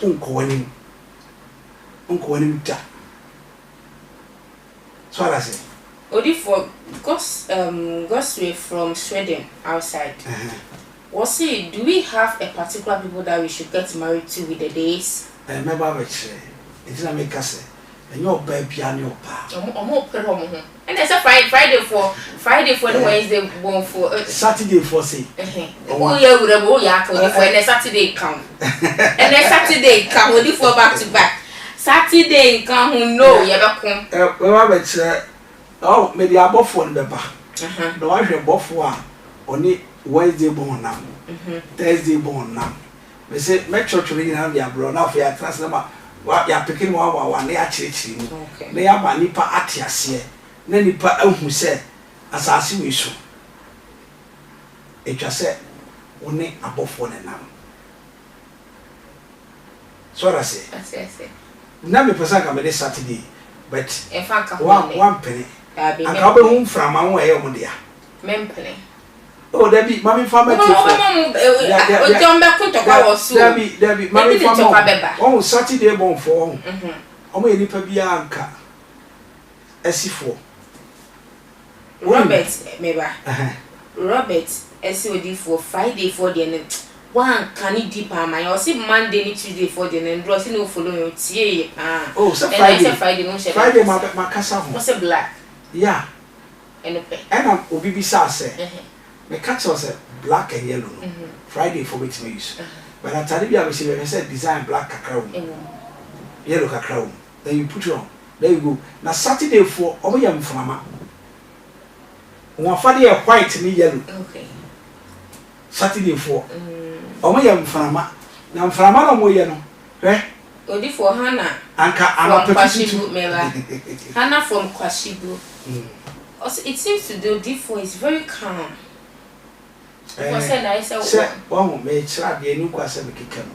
unko da. So what I say. Odi for Goswe from Sweden outside. Was it? Do we have a particular people that we should get married to with the days? My Bible says, "It's not make us and your baby and your pa." And there's a Friday for the Wednesday one for Saturday for say. Oh yeah, we have yak when the Saturday come, and the Saturday come with for back to back. Saturday come who know you ever come. Bible says, "Oh, maybe I bought for the bar. No, I should bought for only." Wednesday born now, Thursday born now. We say, make church reading and they are brought now for your translate. What you are picking one, they are church. They are my nipa atias here. Then nipa who said, as I see we show. It just said, only above one and now. So I say, now me person come this Saturday, but one penny. I come home from my way over there. Mempenny. Oh, there be mommy family. There be mommy family. Oh, Saturday born for. Oh, me nipa bi anka. Esi4. Robert meba. Robert SOD for Friday for the one can it deep my or see Monday ni Tuesday for the and draw no follow your tea. Oh, so Friday no Friday my casa. What's a black? Yeah. And Obibisa say. Me catch us black and yellow. Friday for which me use. But I tell you, I said design black cacao. Yellow cacao. Then you put it on. There you go. Now Saturday for Omoyam Frama. One Friday white me yellow. Okay. Saturday for Omoyam Frama. Now Frama no more yellow. Eh? Odi for Hannah. Anka I'm a Kwashibu Mela. Hannah from Kwashibu. Also, it seems to do D4 is very calm. Say one may trap the new quasa become.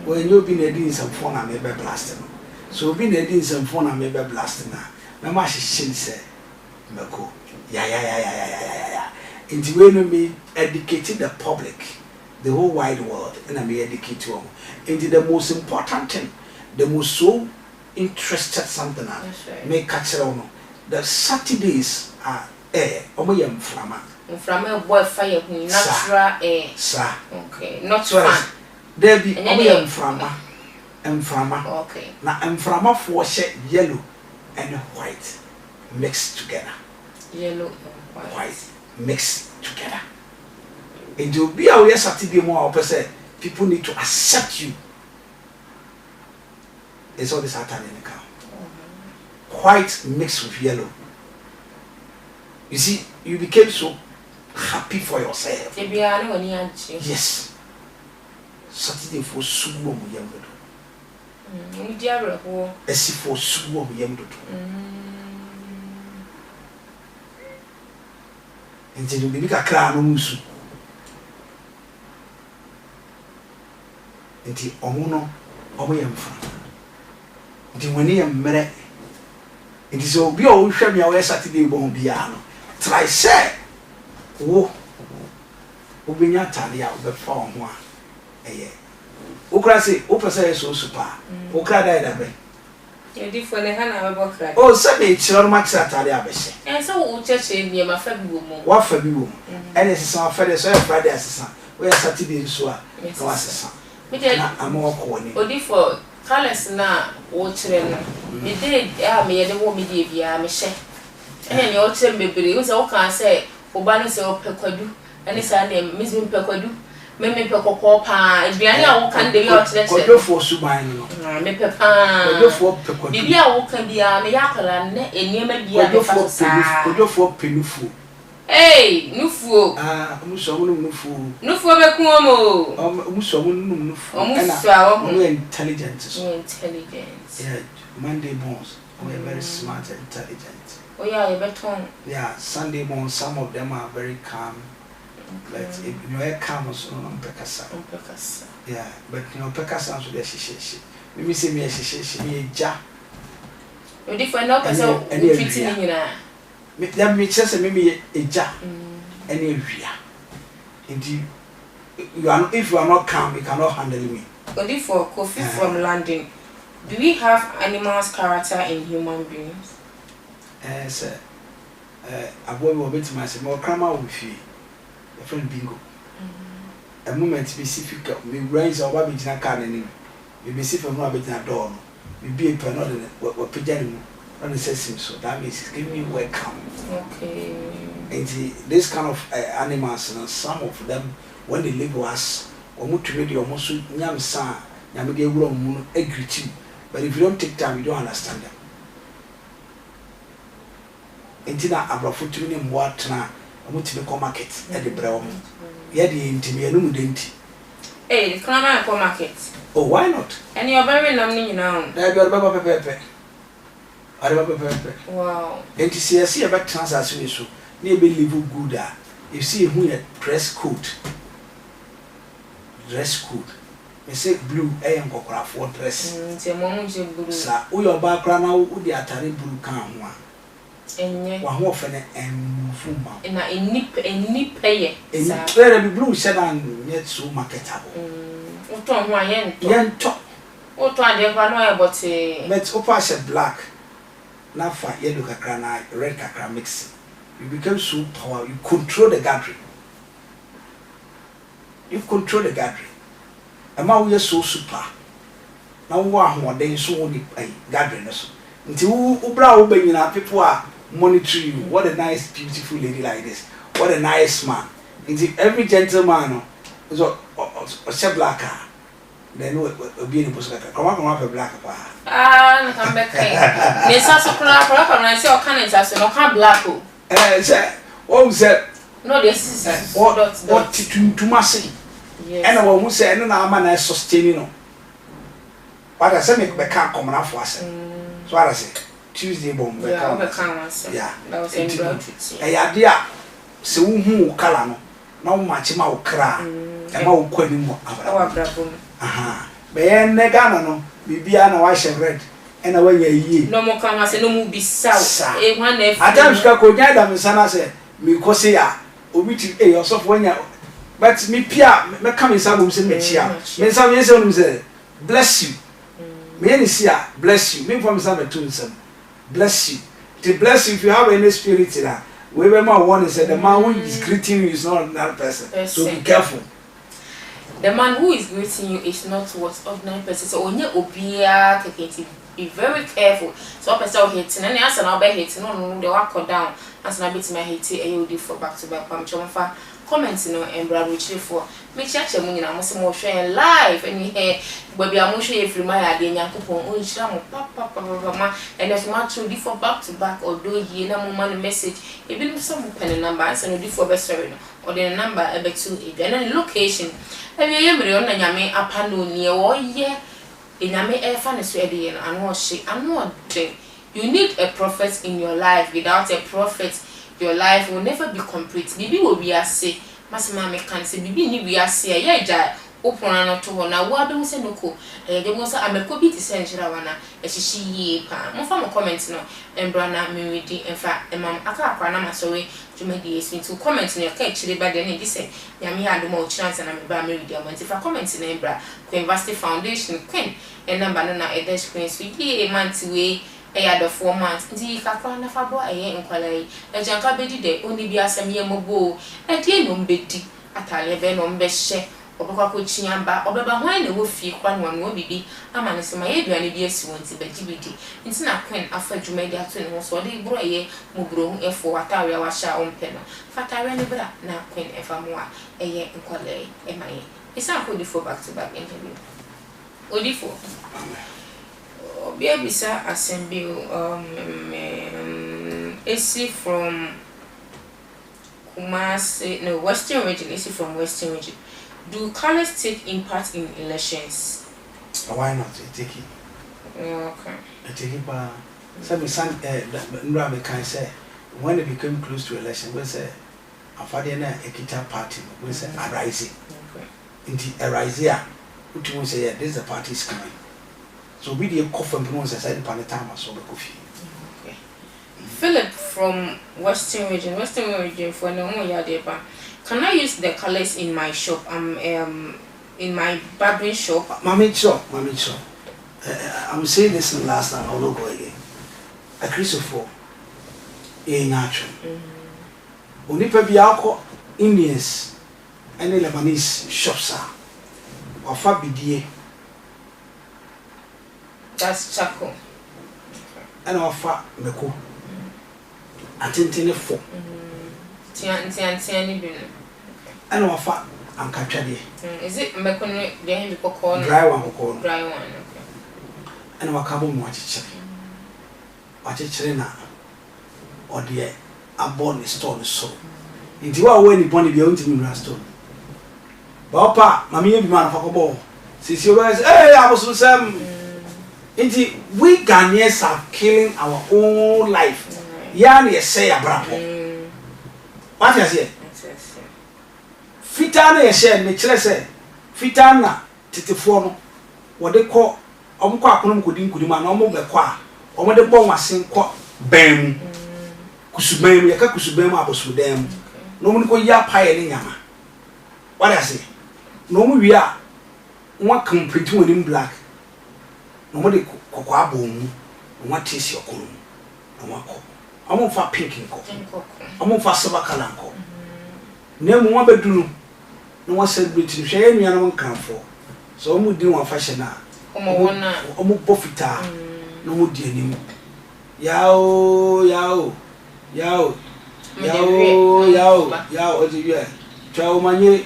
When you been a din some phone and maybe blasting. So been a din some phone and maybe blasting. No matter she say, Mako. Yeah. Into when we educated the public, the whole wide world, and I may educate you into the most important thing, the most so interested something. Make catch on the Saturdays are air, Omoyam Frama. From a boy fire, natural air. Sir. Okay, not fun. There be Omoyam Frama and Frama. Okay. Now, and Frama for shade yellow and white mixed together. Yellow and white mixed together. And you'll be aware Saturday more opposite. People need to accept you. It's all this Saturday in the car. White mixed with yellow. You see, you became so happy for yourself. Yes. Saturday for Sumo Yamdo. As if for Sumo Yamdo. Until you make a crown OWUSU. Until Omono Omoyam Fan. Until when you are it is all be all show me away Saturday won't be ano. TRACEY. Wo obinya tale a obefa ho a eye okra se opese so super okra da da be e di fo ne hana we bokra o se be chiro no max tale a be se en se wo cheche ni ma fa bi wo mo wa fa bi wo ene se san fa de so Friday asesa we Saturday so a no asesa na amo ko ni odi fo colors na wo chire no me de a me ye de wo me de bia me hye ene o chire bebre wo se wo kan se Obano se opekwadu ene sa na mizim pekwadu meme pekokko pa aduane a wo kan de bi o kire kodo fo suban no me pepa kodo fo pekwadu bibi a wo kan bia me yakala ne eniema bia me fa sa kodo fo penufu nufu omuso mu nufu be ku omo omuso mu nufu omuso intelligent yeah Monday bones we are very smart and intelligent. Oh yeah, you better. Yeah, Sunday morning, some of them are very calm. But if you know, calm also no pekasa. Yeah, but you know, pekasa also there she. Maybe say me she me ja. You different no person treating me na. Me that me say me ja. Any area. Indeed, if you are not calm, you cannot handle me. Only for coffee from London. Do we have animals' character in human beings? Sir, a boy will bet myself more crammer with you. A friend bingo. A moment specific, we raise our baby in a cannon. We be safe from rabbit in a door. We be a panel what pigeon on the system, so that means give me welcome. Okay. And this kind of animals, and some of them, when they live with us, or move to radio, almost yam sa, yamage room, agree to. But if you don't take time, you don't understand them. Intina abrafo ni mwatna amutime ko market e de brewo ye de intime enu mu denti klama ko market oh why not and you very nam ni nyina da bi orba pepepe arba pepepe wow enti CSTVGH be transaction so na e be live good a you see who your dress code me say blue e nkokora for dress nti mo mu je blue sa wo your background na wo di atare blue kan ho a enye wa ho fene emfuma na eni peye sa tere bi blue sedan yet so marketable oto ho ayento oto ade kwa no e bote but opa she black na fa yellow kakra na red kakra mix you become so powerful, you control the gathering. You control the gathering. And now we are so super. Now we are more than so many gatherings. Until people are monitoring you. What a nice, beautiful lady like this. What a nice man. Until every gentleman is a black car. Then we'll be in a post like come on, a black car. I'm back. There's also when I say, I can't black. Oh, said, no, this is what to Massey. And I won't say, no, I'm not sustaining. But I said, make the car come out for us. So I say, Tuesday bomb. Yeah, that was a idea. So who color no much more cry. And more quitting more. Aha. But Negana no, Bibiana wash and red. And away ye. No more come, I say, no more be south. At times, Kakoya, Sana said, Mikosia, Obiti, yourself when you. But me Pia, me come in some room, me chia. Me some years say, bless you. Me any see bless you. Me from some tools, bless you. To bless you if you have any spirit in that. Whoever one is the man who is greeting you is not another person. So be careful. The man who is greeting you is not what ordinary person. So when you obia, be very careful. So person hating, and answer now by hating. No, they walk down. Answer now bit my hating. And you do for back to back. Pamchomfa. Comments no embra which for me church mu na mo se mo hwe live any here baby am hwe free my ade nyankopon o nhira mo papa ma and if ma to for back to back or do ye na mo man message e bi some pen number answer no for be sorry no or the number e be to e and location e bi yemre on na nyame apa no nie wo ye e nyame e fa ne so e de no anu hye anu odin. You need a prophet in your life. Without a prophet, your life will never be complete. Bibi will be a say, Masima me can say, Bibi ni we are say, yeah, open and to one. Now, what do we say no ko? The most I'm a kobi to send Shirawana, as she ye pa. More from a comment no, and Brana me reading, in fact, and Mam Akakwana sorry to make the estimate to comment in your cake, by the end, this say, Yami had more chance and I'm a brammy with your if I comment in Embra, Queen Vasti Foundation, Queen, and number no, a dash queen, so ye a month away. The 4 months. Ndi kakra na fa bo aye nkwalai. E janka bedi de oni bi asem ye mobo. E die no mbedi atale be no mbehye. Obekwa ko chiamba, obeba hwan na wo fie kwa no no bibi ama ne sema ye duane bi asi wonti bedi bidi. Nti na Queen afa dwuma di ato ne ho so de bro ye mobro efo atare wa sha ompe no. Fatare ne bra na Queen efa mo a eye nkwalai e maye. Isa ko di for back to back interview. Odifo. Bisa assembly AC from Kumasi, no, Western region, AC from Western region. Do colors take impact in elections? Why not? Take it. Okay. Take it by some son, can say when it became close to election, we say a FADA Ekita party, we say arising. Into arising, which will say, this is the party is coming. So we did coffee and pronounce as I did the time I saw the coffee. Okay. Philip from Western region for no YIADOM. Can I use the colors in my shop? In my barbering shop. Mammy shop. I'm saying this in the last time, I will not go again. A Christopher a natural. Only Pebiaco Indians and the Lebanese shops are or Fabidie. That's charcoal. And offer Meko. I think in a four. And offer and Catchadi. Is it Mekon? Then you dry one, dry one. And a carbon watch. Watch it, China. Or dear, a born stone so. Into our way, bonny beyond the stone. Papa, Mammy, man of a ball. Since you guys, hey, I was with some. We Ghanaians are killing our own life. Yani say a brabo. What is it? Fitana ye share me say. Fitana titifono. What they call omkwa akonom kodin kudima na omo bekwa. Omo de bon wasen kwa bem. Kusubem ye ka kusubem abosudem. No mo ko ya paye ni nyama. What is it? No mo wi a won complete woni black. No more de kokwa bomu, no more taste your corn, no more omo fa pink nko omo fa silver color nko na mu wa beduru no wa celebrate hwe ya nua no nkanfo so omo di wa fashion na omo bofita no mo di anim yao ojiye twa omanye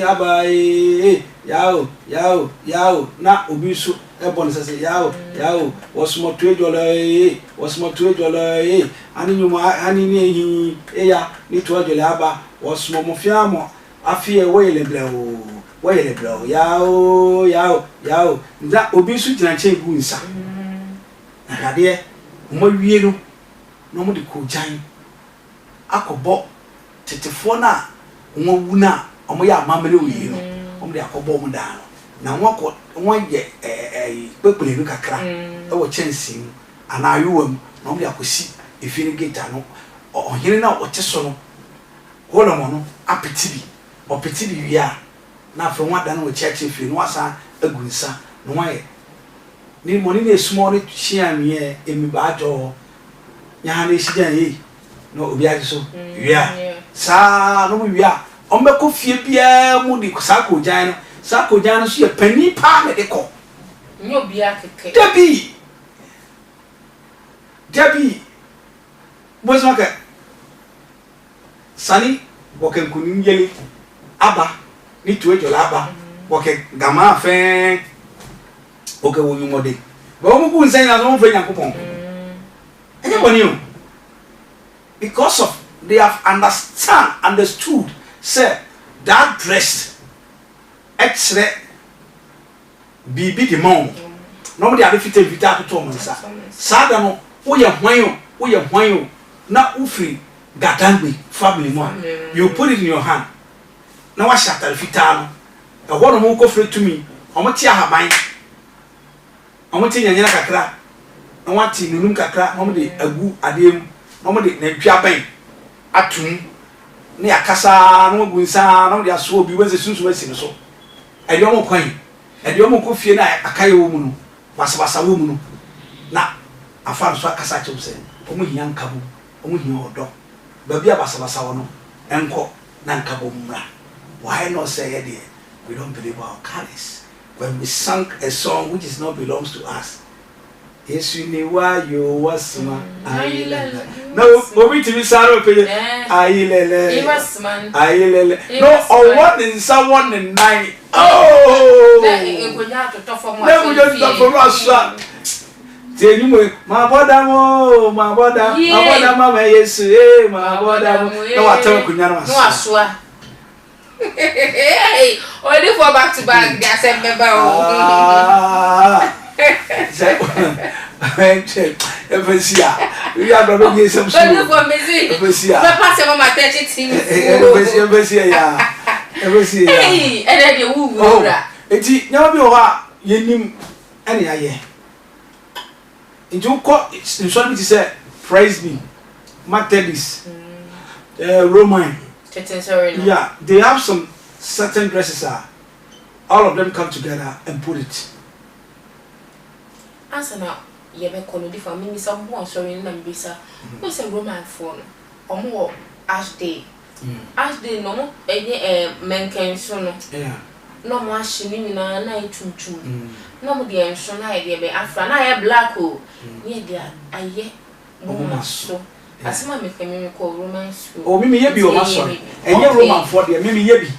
abae yao na obisu ebon sese yao wasmoto ejolo ani nyuma ani ni ehi eya ni to ejolo aba wasmo mofiamo afia weyele blao yao nda obisu gina chegu nsa na de mo wie no mo de ko jan akobo tetefo na mo wuna omo ya amamele oyi no omo de akobo mo da no na won ye pepele no kakra e wo chensi ana ayuwam na omo de akosi efini geta no ohire na o teso no wolo mo no apetibi wia na afro wada na wo cheche fi no asa agunsa no waye ni money na small ni hia me emi ba ajo nya na shidan yi no obi aje so wia sa no wia o me ko fie bia mu di sa ko jan no so ye pani pa me de ko nyo bia keke debi boys maka sani boken kunin yeli aba ni tuwe jola aba boken gama fe oke wo nyumo de ba o mu bu nsan na so mo fe Yakobon enye boni o because of they have understood say that dress extra bibi de mon no mo de ade fita to mo nsa sada no wo ye hwan na ufri gadangbe family mo you put it in your hand na wa shatter fita no e ho no mo ko fre to me o mo ti ahaban omo ti nyanya kakra na wati nunum kakra na mo de agu adem na mo de na dwaban atum na yakasa na mo gunsa na mo de aso obi wense sunsun asi no so e de omo kwan e de omo ko fie na akaye wo mu no basabasa wo mu no na afa so akasa che se omo hiya nkabo omo hiya odo ba bia basabasa wo no enko na nkabo mra why not say here we don't believe our colors when we sang a song which is not belongs to us. Yesu ni wa yo wasma ayilele. No, obi ti bi saro pe ayilele. Ayilele. No, o one in someone in nine. Oh. Na enkonya to for mo. Na enkonya to for mo asua. Te ni mo ma boda mama Yesu ma boda mo. Na wa tawo kunya no asua. Hey, only for back to back, they are member. FADA. We are going to some only for me. FADA. Pass your mama touch team. FADA. Hey, and then you will. Eti, now be over. Yenim, any aye. Into court, in something to say, praise me, Methodist, Roman. Yeah, they have some certain dresses. All of them come together and put it. Answer now, you have a colony for me. Some more sorry in Nambisa. Who's a Roman phone? Or more Ash Day. Ash Day, no, any men can soon. Yeah. No more shining in a night too. No more dear, so I be after I have black hole. Yeah, dear, I yet woman so. As my me call romance. Oh, Mimi Yebi or Mason. And your Roman for the Mimi Yebi.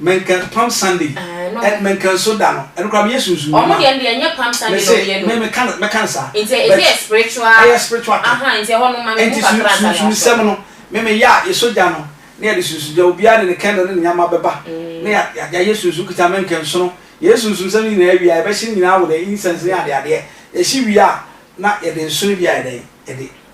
Men can Palm Sunday. And men can so down. And come Jesus. Oh, my dear, and your Palm Sunday. Maybe cancer. It's a spiritual. It's a woman. And it's seminal. Mimi ya is so down. Near the Susu, you'll be adding the candle in Yamababa. Near Jesus, who could make him so. Yes, Susan in the area, I bet you now with the incense there. She we are not yet in Sunday day.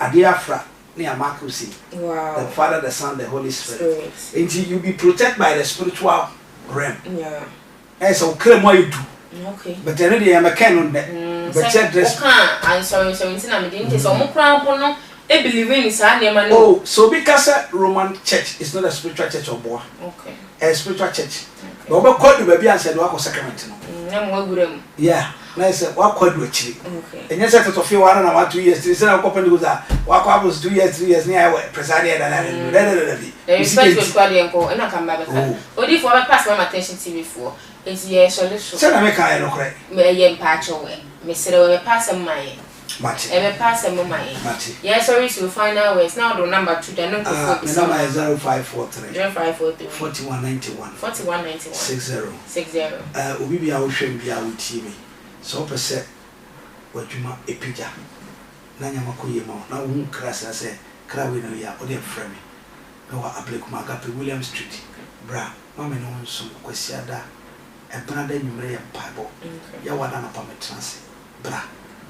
Adiafra. Near Marcus. Wow. The Father, the Son, the Holy Spirit. Until you be protected by the spiritual realm. Yeah. And so, claim what you do. Okay. But then I am a canon that. But check this. I'm sorry, I'm doing so much crown. I believe in Sunday. Oh, so because a Roman church is not a spiritual church or boy. Okay. A spiritual church. But what called the baby and said, what was sacrament? Yeah, nice. What could we achieve? And yes, I thought 1 or 2 years. This is our company was that. What was 2 years, 3 years near presided and there is special squad and I come back. What if I pass my attention to before? It's yes, solution. So I make I know correct. May I patch away. Mr. Pass a mine. Match. Ever pass a moment. Yes, sorry, so find out where it's now the number 2. The number is 0543 0543 4191 4191 60. Obi bia wo hwem bia wo TV. So pese wadwuma epija. Na nyama koye ma na wo krasa se kra we no ya o de frɛ me. Na wa ablekuma agape William Street. Bra, ma me no nso kwasiada. Ebana da nwumre ya paibo. Ya wada na pa me transe. Bra,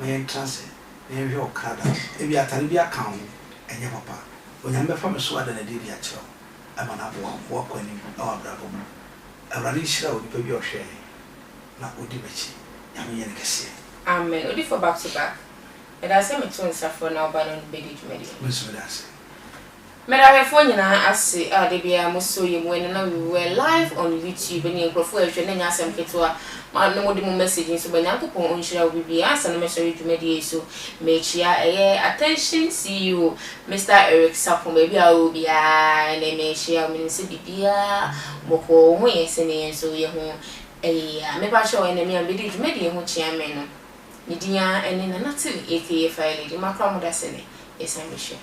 me transe. Never your card, if you are Taribia account, and your papa. When I'm from a sword and a did ya chill, I'm an apple walk when you are bravo. A running show would be your share. Not would you bet you? I mean, I'm ready for back to back. And I say, my twins suffer now by on BEDU media. Miss Vedas. Madame Fonina, I say, they be a most so you when we were live on YouTube and you prefer to name us and Ketua. I know the messaging so when I go on shall we be asked and message to media so make sure attention. See you, Mr. Eric Sapon, maybe I will be and they may share Minister Bibia, Moko, who is saying so you home a maybe I show enemy and BEDU media who chairman. Media and in a native AKA file, the Macron Modassene, yes, I'm sure.